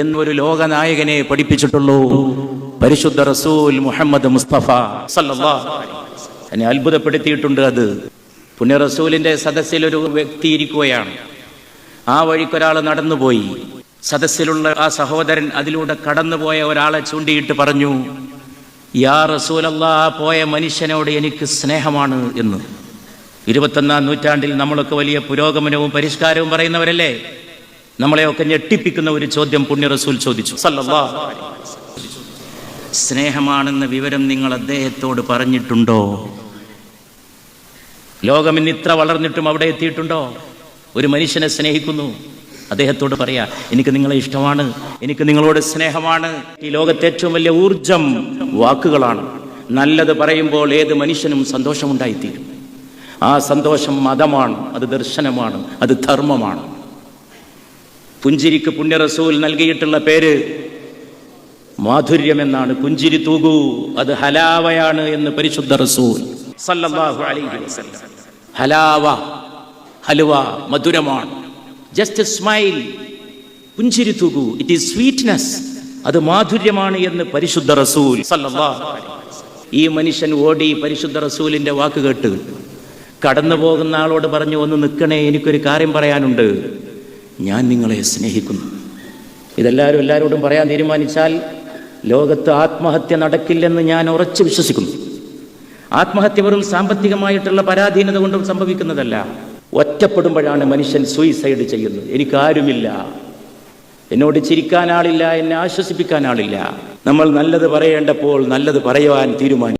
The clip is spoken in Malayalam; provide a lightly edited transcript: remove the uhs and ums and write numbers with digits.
എന്നൊരു ലോകനായകനെ പഠിപ്പിച്ചിട്ടുള്ളൂ പരിശുദ്ധ റസൂൽ മുഹമ്മദ് മുസ്തഫ സല്ലല്ലാഹു അലൈഹി വസല്ലം. എന്നെ അത്ഭുതപ്പെടുത്തിയിട്ടുണ്ട്. അത് പുണ്യ റസൂലിന്റെ സദസ്സിൽ ഒരു വ്യക്തി ഇരിക്കുകയാണ്. ആ വഴിക്കൊരാൾ നടന്നുപോയി. സദസ്സിലുള്ള ആ സഹോദരൻ അതിലൂടെ കടന്നുപോയ ഒരാളെ ചൂണ്ടിയിട്ട് പറഞ്ഞു, യാ റസൂലല്ലാഹ്, പോയ മനുഷ്യനോട് എനിക്ക് സ്നേഹമാണ് എന്ന്. 21-ാം നൂറ്റാണ്ടിൽ നമ്മളൊക്കെ വലിയ പുരോഗമനവും പരിഷ്കാരവും പറയുന്നവരല്ലേ? നമ്മളെയൊക്കെ ഞെട്ടിപ്പിക്കുന്ന ഒരു ചോദ്യം പുണ്യ റസൂൽ ചോദിച്ചു സല്ലല്ലാഹു അലൈഹി വസല്ലം. സ്നേഹമാണെന്ന വിവരം നിങ്ങൾ അദ്ദേഹത്തോട് പറഞ്ഞിട്ടുണ്ടോ? ലോകം ഇന്ന് ഇത്ര വളർന്നിട്ടും അവിടെ എത്തിയിട്ടുണ്ടോ? ഒരു മനുഷ്യനെ സ്നേഹിക്കുന്നു, അദ്ദേഹത്തോട് പറയാ, എനിക്ക് നിങ്ങളെ ഇഷ്ടമാണ്, എനിക്ക് നിങ്ങളോട് സ്നേഹമാണ്. ഈ ലോകത്തെ ഏറ്റവും വലിയ ഊർജം വാക്കുകളാണ്. നല്ലത് പറയുമ്പോൾ ഏത് മനുഷ്യനും സന്തോഷമുണ്ടായിത്തീരും. ആ സന്തോഷം മതമാണ്, അത് ദർശനമാണ്, അത് ധർമ്മമാണ്. പുഞ്ചിരിക്ക് പുണ്യ റസൂൽ നൽകിയിട്ടുള്ള പേര് മാധുര്യം എന്നാണ്. പുഞ്ചിരി തൂകൂ, അത് ഹലാവയാണ് എന്ന് പരിശുദ്ധ റസൂൽ സല്ലല്ലാഹു അലൈഹി വസല്ലം. ഹലാവ, ഹലുവ മധുരമാണ്. ജസ്റ്റ് സ്മൈൽ, പുഞ്ചിരി തൂകൂ, ഇറ്റ് ഈസ് സ്വീറ്റ്നെസ്, അത് മാധുര്യമാണ് എന്ന് പരിശുദ്ധ റസൂൽ സല്ലല്ലാഹു അലൈഹി വസല്ലം. ഈ മനുഷ്യൻ ഓടി പരിശുദ്ധ റസൂലിന്റെ വാക്ക് കേട്ട് കടന്നു പോകുന്ന ആളോട് പറഞ്ഞു, ഒന്ന് നിൽക്കണേ, എനിക്കൊരു കാര്യം പറയാനുണ്ട്, ഞാൻ നിങ്ങളെ സ്നേഹിക്കുന്നു. ഇതെല്ലാവരും എല്ലാവരോടും പറയാൻ തീരുമാനിച്ചാൽ ലോകത്ത് ആത്മഹത്യ നടക്കില്ലെന്ന് ഞാൻ ഉറച്ചു വിശ്വസിക്കുന്നു. ആത്മഹത്യ വെറും സാമ്പത്തികമായിട്ടുള്ള പരാധീനത കൊണ്ടും സംഭവിക്കുന്നതല്ല. ഒറ്റപ്പെടുമ്പോഴാണ് മനുഷ്യൻ സൂയിസൈഡ് ചെയ്യുന്നത്. എനിക്കാരുമില്ല, എന്നോട് ചിരിക്കാൻ ആളില്ല, എന്നെ ആശ്വസിപ്പിക്കാൻ ആളില്ല. നമ്മൾ നല്ലത് പറയേണ്ടപ്പോൾ നല്ലത് പറയുവാൻ തീരുമാനിക്കും.